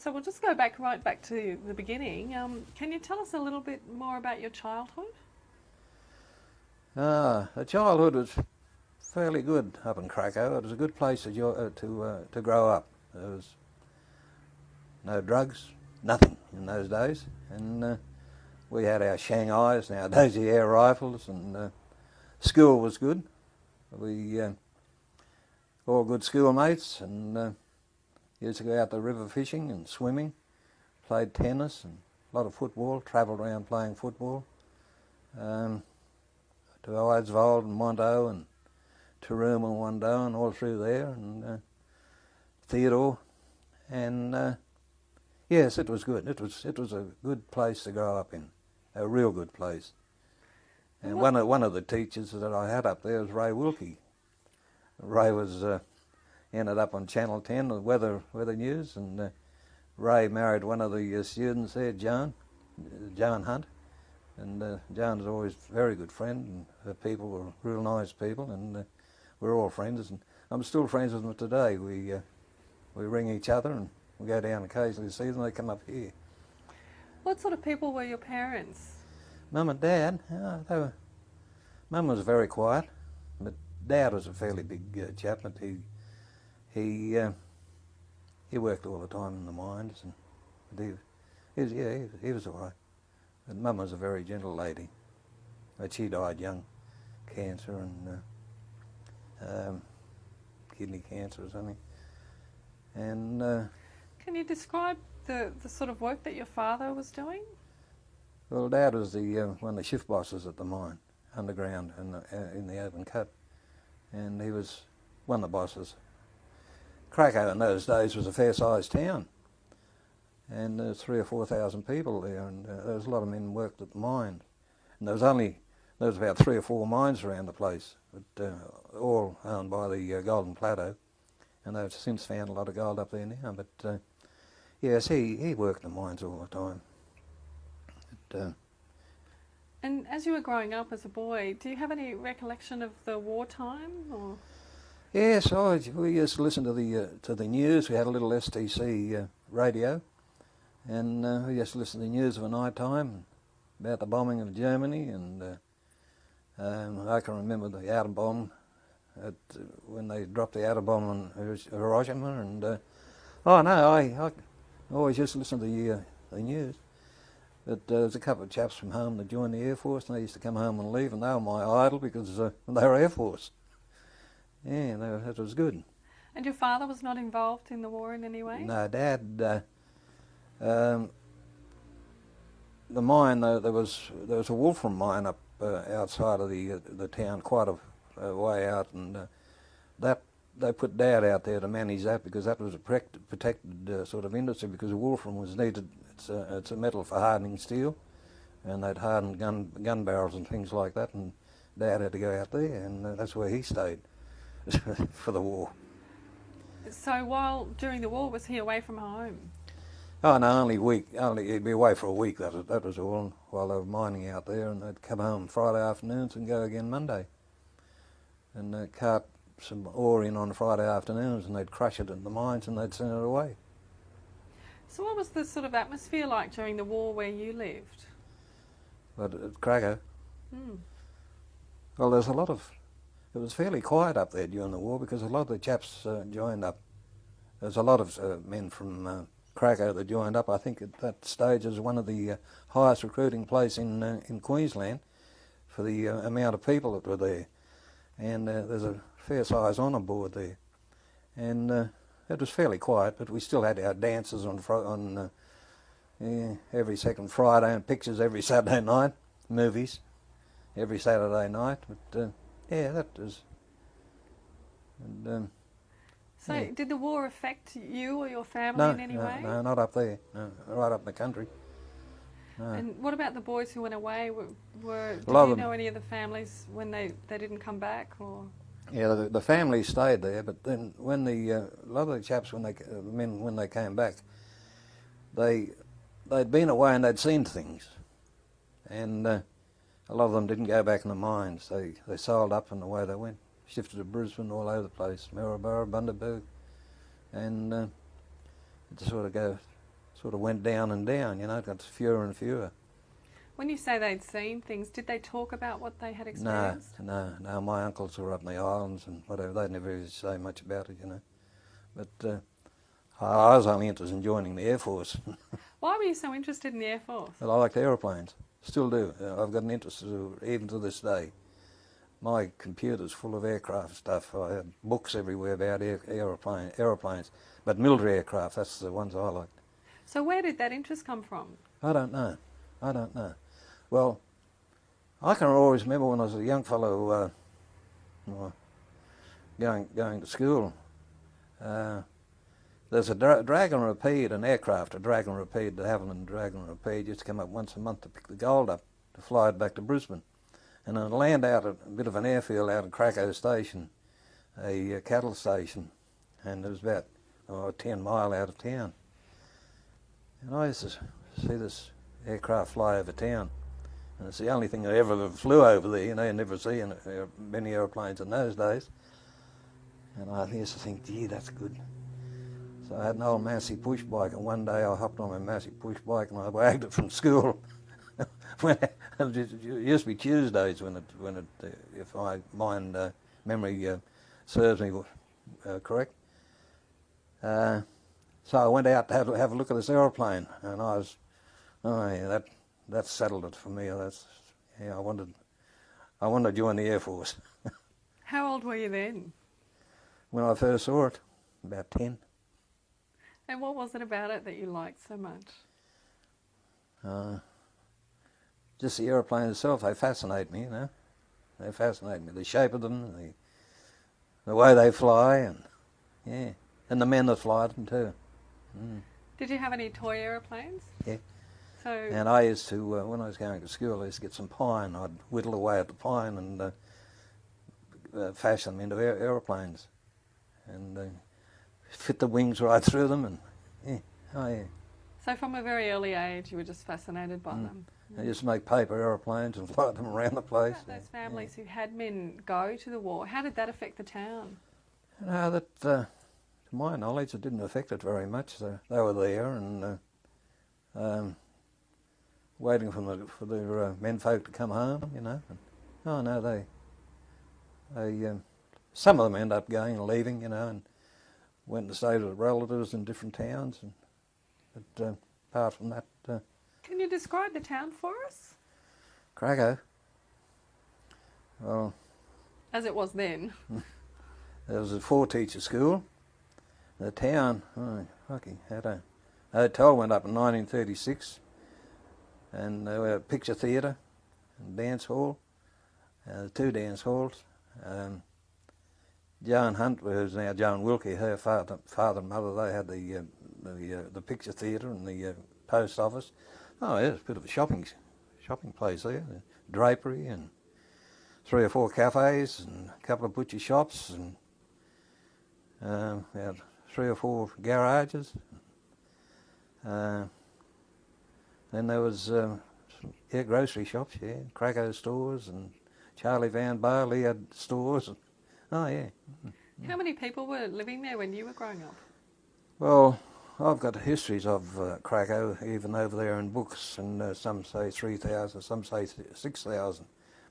So we'll just go right back to the beginning. Can you tell us a little bit more about your childhood? The childhood was fairly good up in Cracow. It was a good place to grow up. There was no drugs, nothing in those days, and we had our Shanghais and our Daisy air rifles, and school was good. We all good schoolmates, and used to go out the river fishing and swimming, played tennis and a lot of football, travelled around playing football. To Eidsvold and Monto and Troupe and Wando and all through there, and Theodore, and yes, it was good. It was a good place to grow up in, a real good place. And one of the teachers that I had up there was Ray Wilke. Ray was ended up on Channel 10, the weather news, and Ray married one of the students there, Joan Hunt. And Joan was always a very good friend, and her people were real nice people, and we're all friends. And I'm still friends with them today. We ring each other, and we go down occasionally to see them. They come up here. What sort of people were your parents? Mum and Dad, Mum was very quiet, but Dad was a fairly big chap. But he worked all the time in the mines, and he was all right. But Mum was a very gentle lady, but she died young, cancer and kidney cancer or something. And can you describe the sort of work that your father was doing? Well, Dad was one of the shift bosses at the mine, underground in the open cut, and he was one of the bosses. Cracow in those days was a fair-sized town, and there's 3,000 or 4,000 people there, and there was a lot of men worked at the mine. And there was about 3 or 4 mines around the place, but all owned by the Golden Plateau, and they've since found a lot of gold up there now. But yes, he worked in the mines all the time. But, and as you were growing up as a boy, do you have any recollection of the wartime? Or? Yes, we used to listen to the news. We had a little STC radio. And we used to listen to the news of a night time about the bombing of Germany, and I can remember the atom bomb when they dropped the atom bomb on Hiroshima. And I always used to listen to the news. But there was a couple of chaps from home that joined the Air Force, and they used to come home and leave, and they were my idol because they were Air Force. Yeah, that was good. And your father was not involved in the war in any way? No, Dad. The mine, there was a wolfram mine up outside of the town, quite a way out, and that they put Dad out there to manage that because that was a protected sort of industry, because wolfram was needed. It's a metal for hardening steel, and they'd harden gun barrels and things like that, and Dad had to go out there, and that's where he stayed for the war. So during the war, was he away from home? Oh no, he'd be away for a week, that was all, while they were mining out there, and they'd come home Friday afternoons and go again Monday. And they'd cart some ore in on Friday afternoons, and they'd crush it in the mines and they'd send it away. So what was the sort of atmosphere like during the war where you lived? But at Cracow, Mm. well, it was fairly quiet up there during the war because a lot of the chaps joined up. There's a lot of men from Cracow that joined up. I think at that stage it was one of the highest recruiting places in Queensland for the amount of people that were there. And there's a fair size honour board there. And it was fairly quiet, but we still had our dances on every second Friday, and pictures every Saturday night, movies every Saturday night. But yeah, that was... And, so yeah. Did the war affect you or your family in any way? No, not up there. No, right up in the country. No. And what about the boys who went away? Did you know any of the families when they didn't come back? Or? Yeah, the family stayed there, but then when a lot of the chaps, when they came back, they'd been away and they'd seen things, and a lot of them didn't go back in the mines. They sailed up and away they went, shifted to Brisbane, all over the place, Maryborough, Bundaberg, and to sort of go sort of went down and down, it got fewer and fewer. When you say they'd seen things, did they talk about what they had experienced? No, my uncles were up in the islands and whatever, they never really say much about it, But I was only interested in joining the Air Force. Why were you so interested in the Air Force? Well, I liked aeroplanes, still do. I've got an interest even to this day. My computer's full of aircraft stuff. I have books everywhere about aeroplanes, but military aircraft, that's the ones I liked. So where did that interest come from? I don't know. Well, I can always remember when I was a young fellow going to school. There's a Dragon Rapide, an aircraft, a Dragon Rapide, the Havilland Dragon Rapide, used to come up once a month to pick the gold up, to fly it back to Brisbane. And it'd land out at a bit of an airfield out at Cracow station, a cattle station, and it was about 10 mile out of town. And I used to see this aircraft fly over town, and it's the only thing I ever flew over there. You never see many aeroplanes in those days. And I used to think, gee, that's good. So I had an old Massey push bike, and one day I hopped on my Massey push bike and I wagged it from school. It used to be Tuesdays if my memory serves me correct. So I went out to have a look at this aeroplane, and I was, that settled it for me. I wanted to join the Air Force. How old were you then? When I first saw it, about 10. And what was it about it that you liked so much? Just the aeroplane itself, they fascinate me, They fascinate me. The shape of them, the way they fly, and the men that fly them too. Mm. Did you have any toy aeroplanes? Yeah. So. And I used to, when I was going to school, I used to get some pine. I'd whittle away at the pine and fashion them into aeroplanes, and fit the wings right through them, and yeah. So from a very early age, you were just fascinated by them. I used to make paper aeroplanes and fly them around the place. What about those families who had men go to the war? How did that affect the town? No, to my knowledge, it didn't affect it very much. They were there and waiting for their menfolk to come home, And, some of them end up going and leaving, and went to stay with relatives in different towns. But apart from that. Can you describe the town for us? Cracow. Well, as it was then. There was a 4-teacher school. The town, had a hotel went up in 1936, and there were a picture theatre and dance hall, 2 dance halls. Joan Hunt, who's now Joan Wilke, her father and mother, they had the picture theatre and the post office. Oh, yeah, it's a bit of a shopping place there. Drapery and 3 or 4 cafes and a couple of butcher shops, and we had 3 or 4 garages. Then there was some grocery shops, Cracow stores, and Charlie Van Barley had stores. Oh, yeah. How many people were living there when you were growing up? Well, I've got histories of Cracow, even over there in books, and some say 3,000, some say 6,000.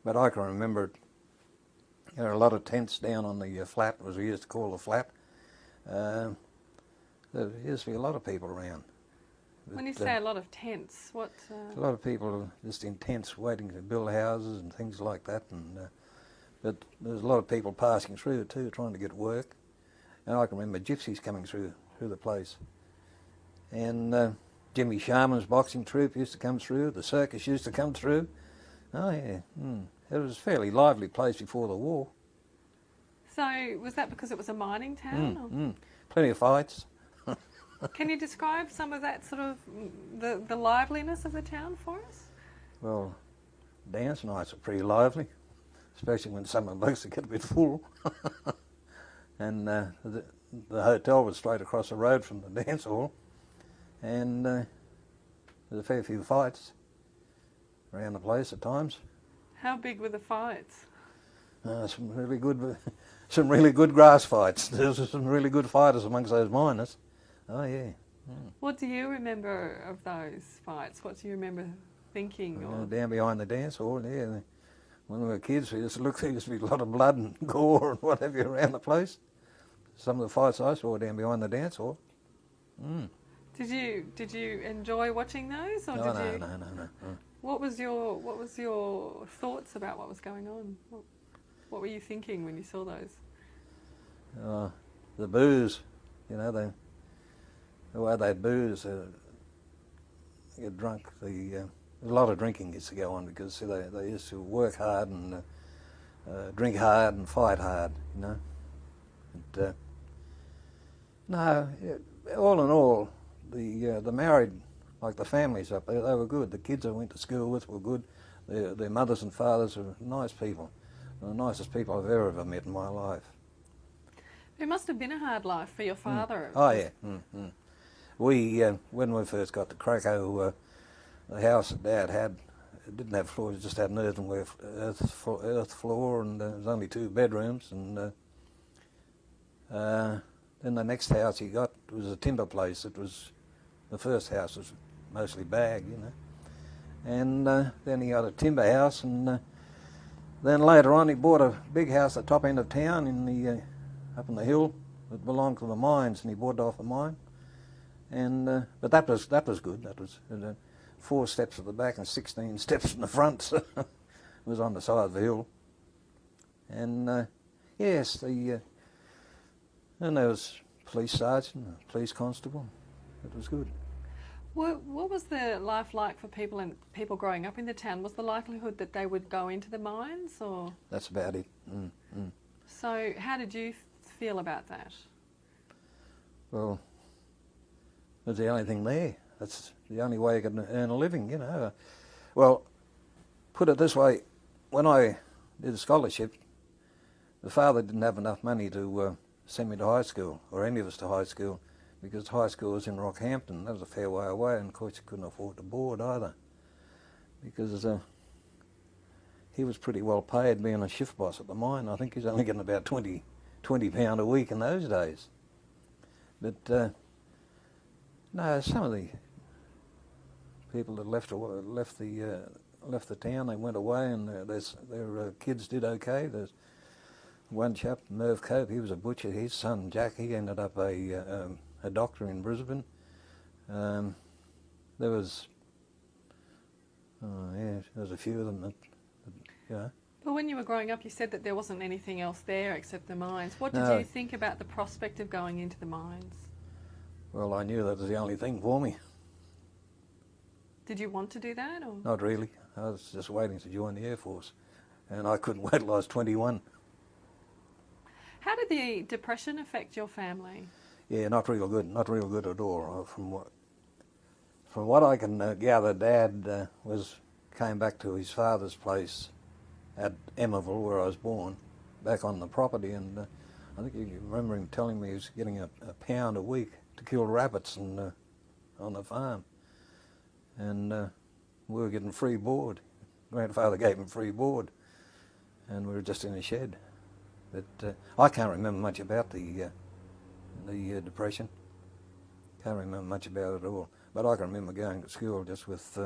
But I can remember there are a lot of tents down on the flat, as we used to call the flat. There used to be a lot of people around. When you say a lot of tents, what? A lot of people just in tents waiting to build houses and things like that. But there's a lot of people passing through too, trying to get work. And I can remember gypsies coming through the place. And Jimmy Sharmon's boxing troupe used to come through. The circus used to come through. Oh yeah, It was a fairly lively place before the war. So was that because it was a mining town? Plenty of fights. Can you describe some of that sort of the liveliness of the town for us? Well, dance nights are pretty lively, especially when some of the blokes get a bit full. And the hotel was straight across the road from the dance hall, and there's a fair few fights around the place at times. How big were the fights? Some really good grass fights. There's some really good fighters amongst those miners. Oh yeah. What do you remember of those fights? What do you remember thinking? Or Down behind the dance hall, yeah. When we were kids, we used to look, there used to be a lot of blood and gore and what have you around the place. Some of the fights I saw down behind the dance hall. Did you enjoy watching those, or No. What was your thoughts about what was going on? What were you thinking when you saw those? The booze, you know, the way they booze, get drunk. A lot of drinking used to go on because see, they used to work hard and drink hard and fight hard, you know. And, no, all in all, the married, like the families up there, they were good. The kids I went to school with were good. Their mothers and fathers were nice people. The nicest people I've ever met in my life. It must have been a hard life for your father. Oh yeah. We when we first got to Cracow, the house that Dad had, it didn't have floors, it just had an earth floor, and there was only 2 bedrooms. And then the next house he got was a timber place. It was the first house was mostly bag, you know. And then he got a timber house, and then later on he bought a big house at the top end of town up in the hill that belonged to the mines, and he bought it off the mine. And but that was good. That was 4 steps at the back and 16 steps in the front. So it was on the side of the hill. And yes, and there was police sergeant, police constable. It was good. What was the life like for people growing up in the town? Was the likelihood that they would go into the mines, or? That's about it. So how did you feel about that? Well, it was the only thing there. That's the only way you could earn a living, you know. Well, put it this way, when I did a scholarship, the father didn't have enough money to send me to high school, or any of us to high school, because high school was in Rockhampton. That was a fair way away, and of course he couldn't afford to board either, because he was pretty well paid being a shift boss at the mine. I think he was only getting about £20 a week in those days. But no, some of the people that left the town, they went away, and their kids did okay. There's one chap, Merv Cope, he was a butcher. His son Jack, he ended up a doctor in Brisbane. There was a few of them that you know. But when you were growing up, you said that there wasn't anything else there except the mines. What did you think about the prospect of going into the mines? Well, I knew that was the only thing for me. Did you want to do that? Or? Not really. I was just waiting to join the Air Force, and I couldn't wait till I was 21. How did the Depression affect your family? Yeah, not real good at all. From what I can gather, Dad came back to his father's place at Emmaville, where I was born, back on the property, and I think you remember him telling me he was getting a pound a week to kill rabbits on the farm, and we were getting free board. Grandfather gave him free board, and we were just in a shed. But I can't remember much about the Depression. Can't remember much about it at all. But I can remember going to school just with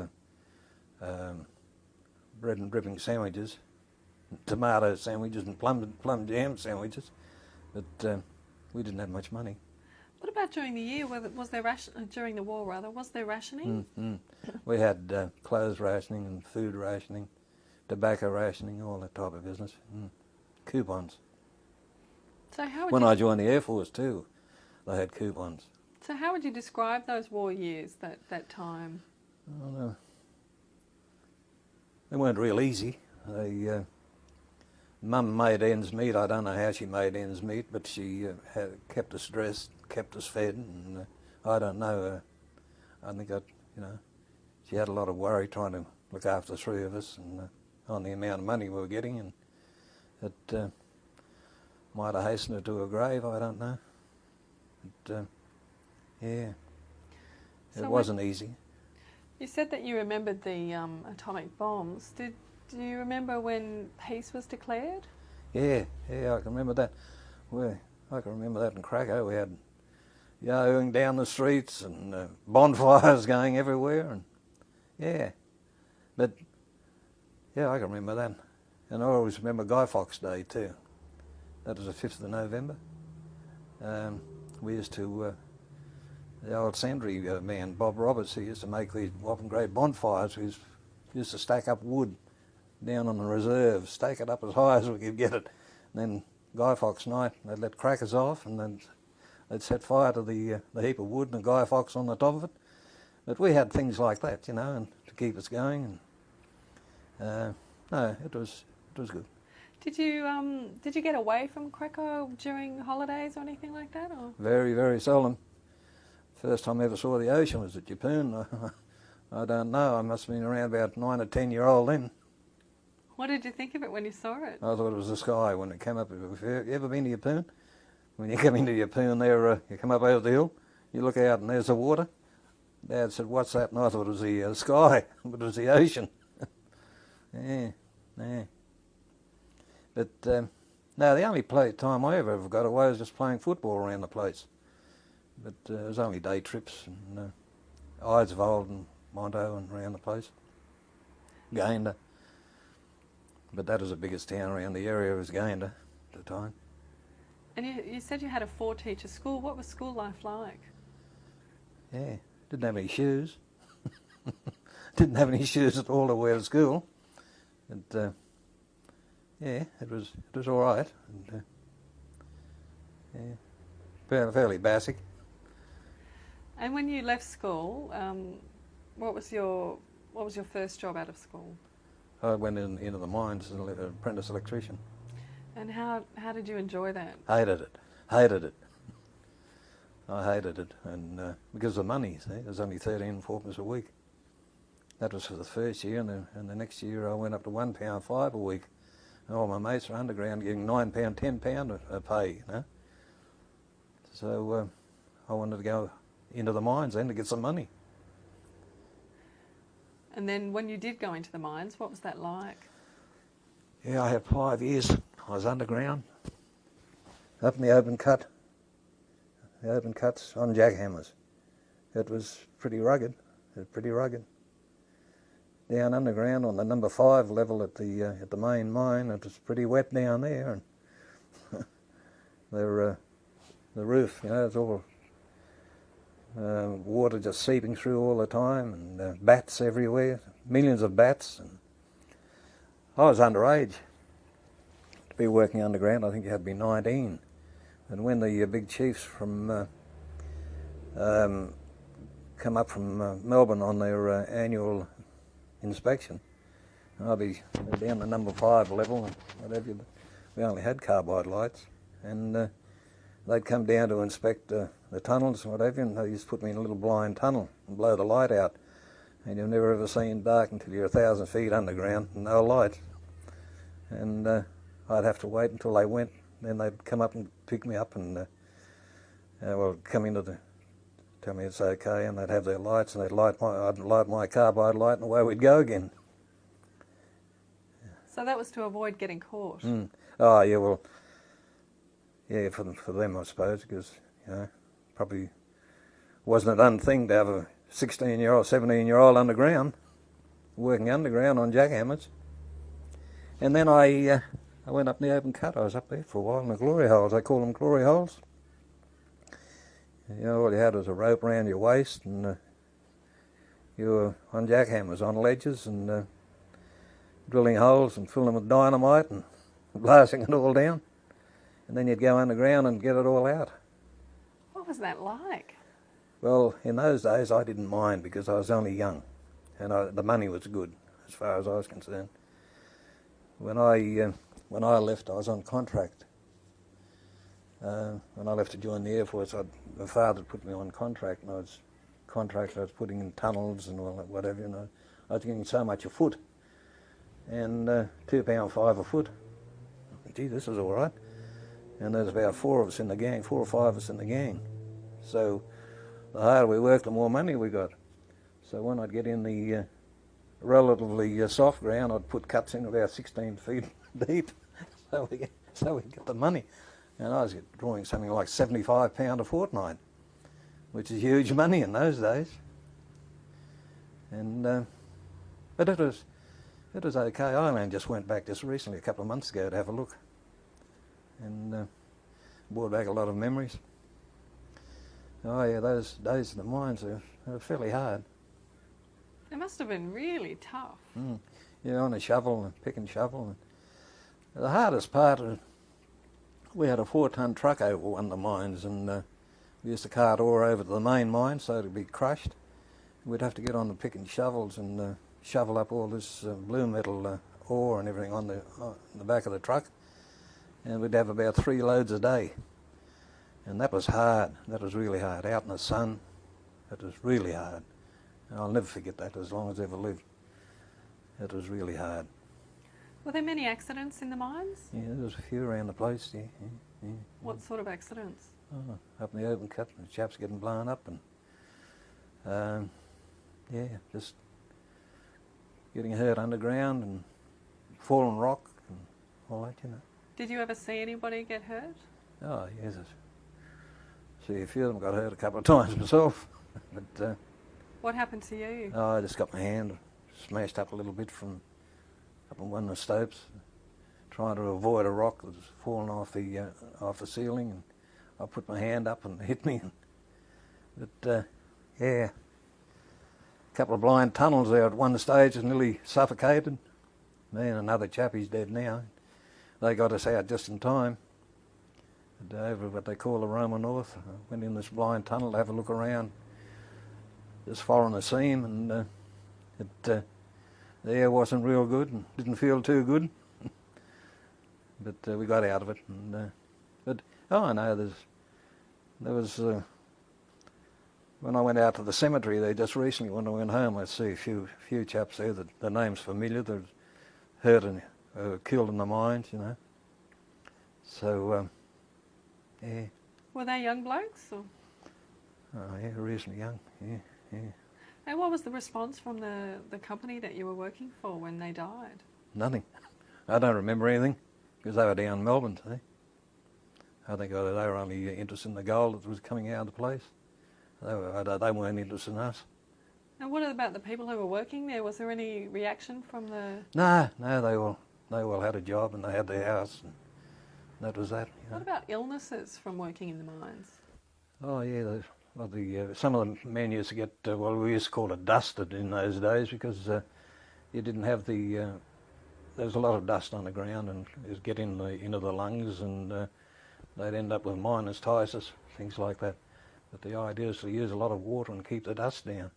bread and dripping sandwiches, tomato sandwiches and plum jam sandwiches. But we didn't have much money. What about during the year? Was there during the war rather? Was there rationing? We had clothes rationing and food rationing, tobacco rationing, all that type of business. Coupons. So how would when I joined the Air Force too, they had coupons. So how would you describe those war years, that time? I don't know. They weren't real easy. Mum made ends meet. I don't know how she made ends meet, but she kept us dressed, kept us fed, and I don't know. I think she had a lot of worry trying to look after the 3 of us, and on the amount of money we were getting, and it might have hastened her to her grave. I don't know. But yeah, so it wasn't easy. You said that you remembered the atomic bombs. Do you remember when peace was declared? Yeah, I can remember that. I can remember that in Cracow. We had yo-yoing down the streets and bonfires going everywhere. And yeah, but yeah, I can remember that. And I always remember Guy Fawkes Day too. That was the 5th of November. We used to, the old Sandry man, Bob Roberts, he used to make these whopping great bonfires. We used to stack up wood down on the reserve, stake it up as high as we could get it. And then Guy Fawkes night, they'd let crackers off and then they'd set fire to the heap of wood and a Guy Fawkes on the top of it. But we had things like that, you know, and to keep us going. And, no, it was good. Did you get away from Cracow during holidays or anything like that? Or? Very, very seldom. First time I ever saw the ocean was at Japan. I don't know, I must have been around about 9 or 10-year-old then. What did you think of it when you saw it? I thought it was the sky when it came up. Have you ever been to Japan? When you come into Japan there, you come up over the hill, you look out and there's the water. Dad said, "What's that?" And I thought it was the sky, but it was the ocean. Yeah. But no, the only time I ever got away was just playing football around the place. But it was only day trips, and Eidsvold and Monto and around the place. Gayndah. But that was the biggest town around the area, was Gayndah at the time. And you said you had a 4-teacher school. What was school life like? Yeah, didn't have any shoes. Didn't have any shoes at all to wear to school. But yeah, it was all right. And, yeah, fairly basic. And when you left school, what was your first job out of school? I went into the mines as an apprentice electrician. And how did you enjoy that? Hated it. I hated it, and because of the money, see, it was only 13 4pence a week. That was for the first year, and the next year I went up to £1.05 a week. And all my mates were underground getting £9, £10 a pay, you know. So I wanted to go into the mines then to get some money. And then when you did go into the mines, what was that like? Yeah, I had 5 years. I was underground, up in the open cuts on jackhammers. It was pretty rugged. Down underground on the number 5 level at the main mine, it was pretty wet down there, and the roof, you know, it's all water just seeping through all the time, and bats everywhere, millions of bats. And I was underage to be working underground. I think you had to be 19. And when the big chiefs from come up from Melbourne on their annual inspection, I'd be down the number 5 level and whatever. We only had carbide lights, and they'd come down to inspect the tunnels and whatever, and they used to put me in a little blind tunnel and blow the light out. And you've never ever seen dark until you're 1,000 feet underground and no light. And I'd have to wait until they went. Then they'd come up and pick me up and come into tell me it's okay, and they'd have their lights, and I'd light my carbide light, and away we'd go again. So that was to avoid getting caught? Mm. Oh, yeah, well, yeah, for them, I suppose, because, you know, probably wasn't a done thing to have a 16-year-old, 17-year-old underground, working underground on jackhammers. And then I went up in the open cut. I was up there for a while in the glory holes. They call them glory holes. You know, all you had was a rope around your waist, and you were on jackhammers, on ledges, and drilling holes and filling them with dynamite and blasting it all down. And then you'd go underground and get it all out. What was that like? Well, in those days I didn't mind because I was only young, and the money was good as far as I was concerned. When I left, I was on contract. When I left to join the Air Force, my father put me on contract, and I was putting in tunnels and all that, whatever, you know. I was getting so much a foot, and £2.5 a foot. Gee, this is all right. And there's about 4 of us in the gang, 4 or 5 of us in the gang. So the harder we worked, the more money we got. So when I'd get in the relatively soft ground, I'd put cuts in about 16 feet deep, so we get the money. And I was drawing something like £75 a fortnight. which is huge money in those days. And but it was okay. I only just went back just recently, a couple of months ago, to have a look, and brought back a lot of memories. Oh yeah, those days in the mines are fairly hard. It must have been really tough. Yeah, on a shovel and pick and shovel. And the hardest part, we had a 4-ton truck over one of the mines, and we used to cart ore over to the main mine so it'd be crushed. We'd have to get on the pick and shovels and shovel up all this blue metal ore and everything on the back of the truck, and we'd have about 3 loads a day. And that was hard. That was really hard. Out in the sun, it was really hard. And I'll never forget that as long as I ever lived. It was really hard. Were there many accidents in the mines? Yeah, there was a few around the place, yeah. What sort of accidents? Oh, up in the open cut, the chaps getting blown up, and yeah, just getting hurt underground and falling rock and all that, you know. Did you ever see anybody get hurt? Oh, yes. See, a few of them got hurt a couple of times myself. But what happened to you? oh, I just got my hand smashed up a little bit from up on one of the stopes, trying to avoid a rock that was falling off the ceiling, and I put my hand up and it hit me. But yeah, a couple of blind tunnels there at one stage and nearly suffocated. Me and another chap, he's dead now. They got us out just in time. And over what they call the Roma North, I went in this blind tunnel to have a look around, just following the seam, and the air wasn't real good and didn't feel too good. But we got out of it. And, but oh no, there was when I went out to the cemetery there just recently, when I went home, I see a few chaps there that the name's familiar. They're hurt and killed in the mines, you know. So yeah. Were they young blokes? Or? Oh yeah, reasonably young. Yeah. And what was the response from the company that you were working for when they died? Nothing. I don't remember anything, because they were down in Melbourne, see. I think they were only interested in the gold that was coming out of the place. They weren't interested in us. And what about the people who were working there? Was there any reaction from the... No, they all had a job and they had their house, and that was that. You know. What about illnesses from working in the mines? Oh yeah, some of the men used to get, we used to call it dusted in those days, because you didn't have there was a lot of dust on the ground, and it was getting into the lungs, and they'd end up with meningitis, things like that. But the idea is to use a lot of water and keep the dust down.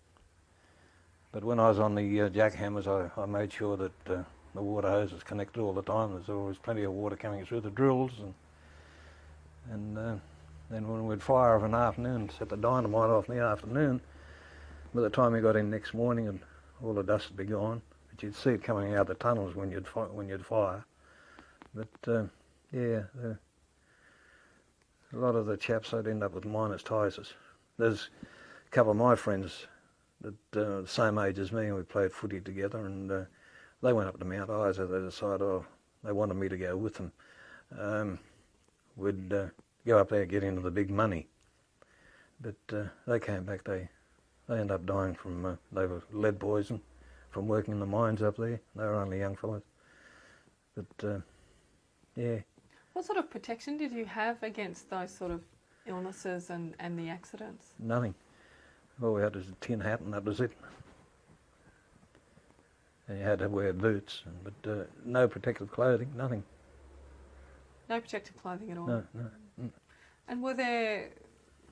But when I was on the jackhammers, I made sure that the water hose was connected all the time. There's always plenty of water coming through the drills, and then when we'd fire of an afternoon, set the dynamite off in the afternoon, by the time you got in next morning, and all the dust would be gone. But you'd see it coming out the tunnels when you'd fire. But yeah, a lot of the chaps would end up with meningitis. There's a couple of my friends that the same age as me, and we played footy together, and they went up to Mount Isa. They decided, they wanted me to go with them. We'd go up there, get into the big money. But they came back, they ended up dying from, they were lead poison from working in the mines up there. They were only young fellows. But yeah. What sort of protection did you have against those sort of illnesses and the accidents? Nothing. All we had was a tin hat, and that was it. And you had to wear boots, but no protective clothing, nothing. No protective clothing at all? No. And were there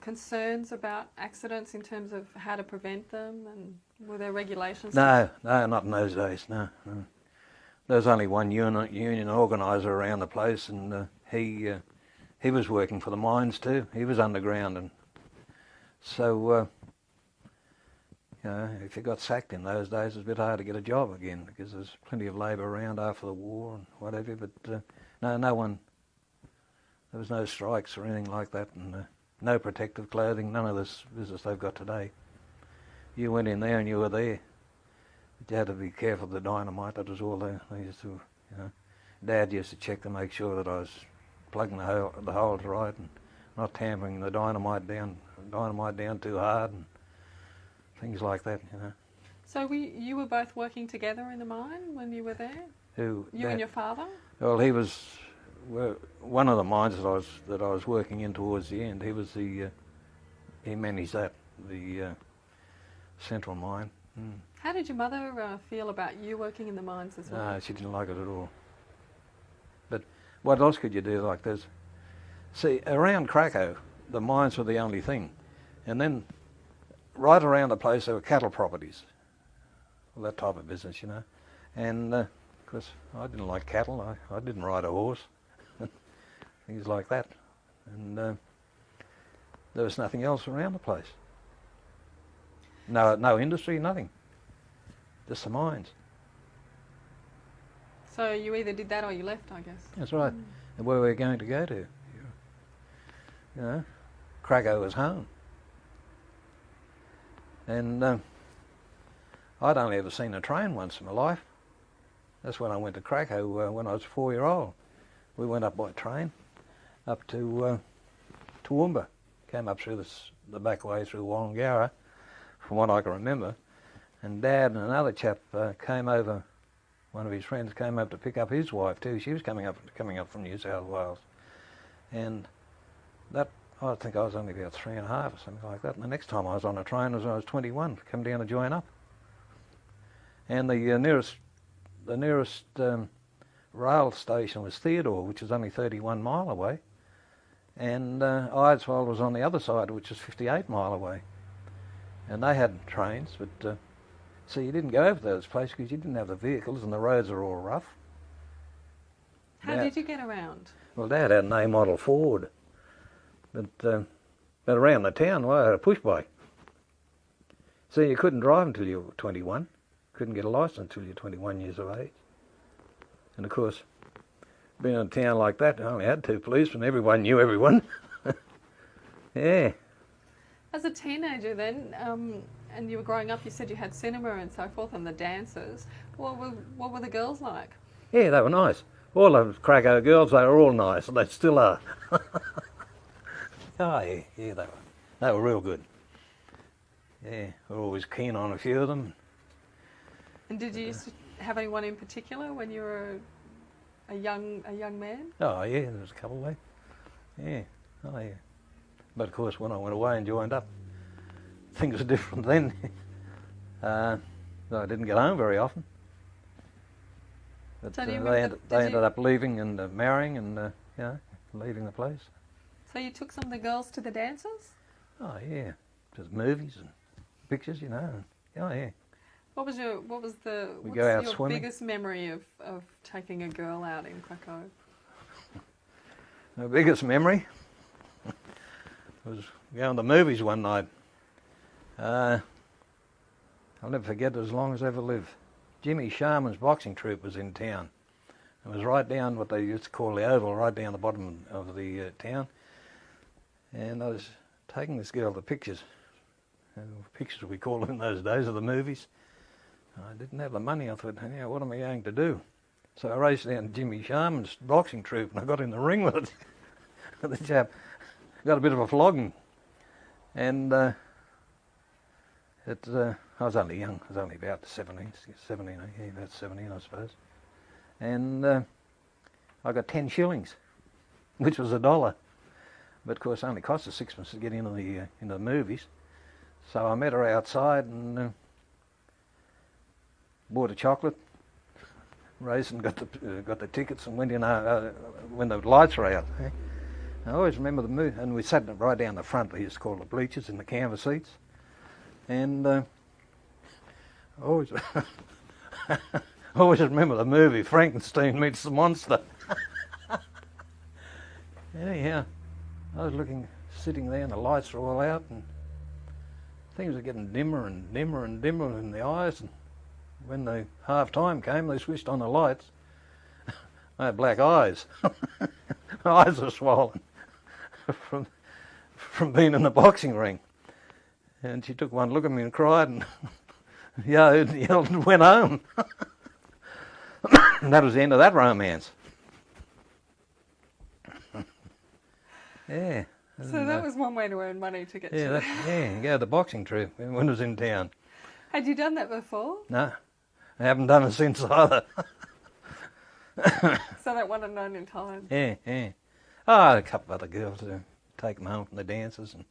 concerns about accidents in terms of how to prevent them, and were there regulations? No, not in those days, no. There was only one union organiser around the place, and he was working for the mines too. He was underground, and so you know, if you got sacked in those days, it was a bit hard to get a job again, because there's plenty of labour around after the war and whatever. But no one. There was no strikes or anything like that, and no protective clothing. None of this business they've got today. You went in there and you were there. But you had to be careful of the dynamite. That was all they used to, you know. Dad used to check to make sure that I was plugging the holes right, and not tampering the dynamite down too hard, and things like that, you know. So you were both working together in the mine when you were there? You and your father? Well, he was one of the mines that I was working in towards the end. He was he managed that, the central mine. Mm. How did your mother feel about you working in the mines as well? No, she didn't like it at all. But what else could you do like this? See, around Cracow, the mines were the only thing. And then right around the place there were cattle properties. Well, that type of business, you know. And of course, I didn't like cattle. I didn't ride a horse. Things like that. And there was nothing else around the place. No industry, nothing. Just the mines. So you either did that or you left, I guess. That's right. And where were we going to go to? You know, Cracow was home. And I'd only ever seen a train once in my life. That's when I went to Cracow when I was 4-year-old. We went up by train up to Toowoomba. Came up through the back way through Wollongara, from what I can remember. And Dad and another chap came over. One of his friends came up to pick up his wife too. She was coming up from New South Wales. And that, I think I was only about 3.5 or something like that. And the next time I was on a train was when I was 21, come down to join up. And the nearest rail station was Theodore, which was only 31 mile away. And Eidsvold was on the other side, which was 58 mile away. And they had trains, but so you didn't go over those places because you didn't have the vehicles and the roads are all rough. How did you get around? Well, Dad had an A model Ford, but around the town, well, I had a push bike. So you couldn't drive until you were 21. Couldn't get a licence until you're 21 years of age. And of course, being in a town like that, I only had 2 policemen. Everyone knew everyone. Yeah. As a teenager then, and you were growing up, you said you had cinema and so forth and the dances. What were the girls like? Yeah, they were nice. All those Cracow girls, they were all nice, and they still are. Oh, yeah, they were real good. Yeah, we were always keen on a few of them. And did you used to have anyone in particular when you were a young man? Oh, yeah, there was a couple there. Yeah, oh, yeah. But of course, when I went away and joined up, things were different then. I didn't get home very often. But So do you they remember, ended up leaving and marrying and, you know, leaving the place. So you took some of the girls to the dances? Oh, yeah. Just movies and pictures, you know. And, oh, yeah. What's your swimming. biggest memory of taking a girl out in Cracow? My biggest memory was going to the movies one night. I'll never forget it as long as I ever live. Jimmy Sharmon's boxing troupe was in town. It was right down what they used to call the Oval, right down the bottom of the town. And I was taking this girl to pictures. Pictures we called them in those days of the movies. I didn't have the money. I thought, yeah, what am I going to do? So I raced down to Jimmy Sharmon's boxing troupe and I got in the ring with it. The chap got a bit of a flogging. And I was only young. I was only about 17, yeah, about 17, I suppose. And I got 10 shillings, which was $1. But of course, it only cost us 6 months to get into the movies. So I met her outside and bought a chocolate, raced and got the tickets and went in when the lights were out. Eh? I always remember the movie, and we sat right down the front. They used to call the bleachers in the canvas seats, and I always remember the movie Frankenstein Meets the Monster. Anyhow, I was sitting there, and the lights were all out, and things were getting dimmer and dimmer and dimmer in the eyes. And when the half-time came, they switched on the lights. I had black eyes. My eyes were swollen from being in the boxing ring. And she took one look at me and cried and yelled and went home. And that was the end of that romance. Yeah, So that was one way to earn money to get yeah, to. yeah, go to the boxing troupe when I was in town. Had you done that before? No, I haven't done it since either. So that one and none in time. Yeah, yeah. Oh, I had a couple of other girls to take them home from the dances, and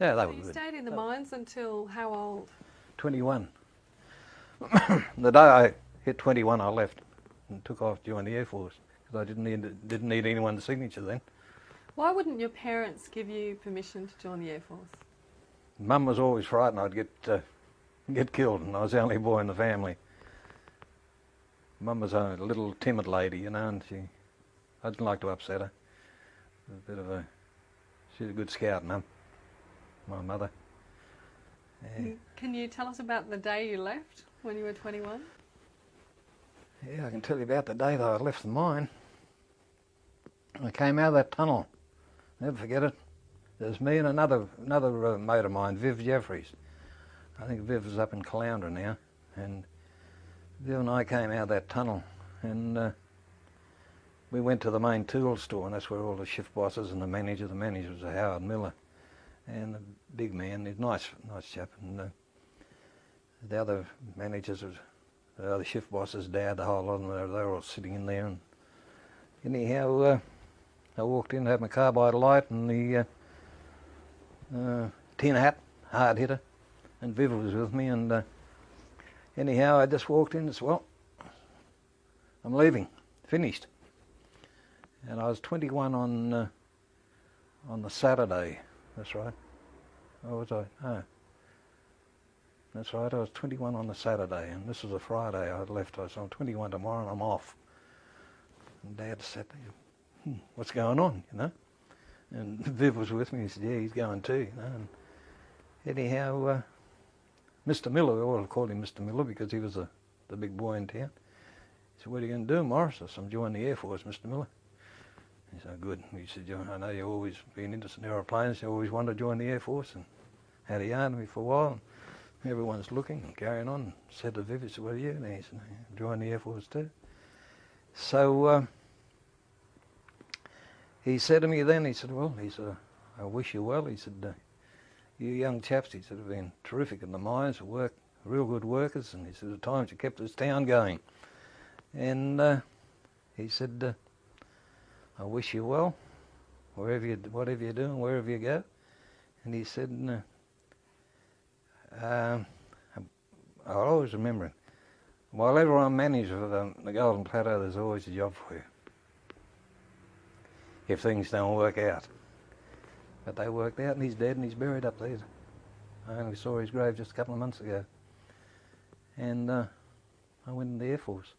yeah, they So were you good. stayed in the mines until how old? 21. The day I hit 21, I left and took off to join the Air Force because I didn't need anyone's signature then. Why wouldn't your parents give you permission to join the Air Force? Mum was always frightened I'd get killed, and I was the only boy in the family. Mum was a little timid lady, you know, and I didn't like to upset her. She's a good scout, Mum, my mother. Yeah. Can you tell us about the day you left when you were 21? Yeah, I can tell you about the day that I left the mine. I came out of that tunnel. Never forget it. There's me and another mate of mine, Viv Jeffries. I think Viv is up in Caloundra now. And Viv and I came out of that tunnel, and we went to the main tool store, and that's where all the shift bosses and the manager was Howard Miller. And the big man, he's nice chap. And the other managers, the other shift bosses, Dad, the whole lot of them, they were all sitting in there. And anyhow, I walked in, had my carbide light and the tin hat, hard hitter, and Viv was with me. And anyhow, I just walked in and said, well, I'm leaving, finished. And I was 21 on the Saturday. That's right. Or was I? Oh. That's right, I was 21 on the Saturday, and this was a Friday I had left. I said, I'm 21 tomorrow and I'm off. And Dad said, what's going on, you know? And Viv was with me. He said, yeah, he's going too, you know. And anyhow, Mr. Miller, we all called him Mr. Miller because he was the big boy in town. He said, what are you going to do, Maurice? I said, I'm joining the Air Force, Mr. Miller. He said, good. He said, I know you've always been interested in aeroplanes. You always wanted to join the Air Force, and had a yarn with me for a while. And everyone's looking and carrying on. And said to Viv, he said, what are you? And he said, join the Air Force too. So he said to me then, he said, well, I wish you well. He said, you young chaps, he said, have been terrific in the mines, real good workers. And he said, at times you kept this town going. And he said, I wish you well, whatever you're doing, wherever you go. And he said, I'll always remember it. While ever I'm manager of the Golden Plateau, there's always a job for you. If things don't work out. But they worked out, and he's dead, and he's buried up there. I only saw his grave just a couple of months ago. And I went in the Air Force.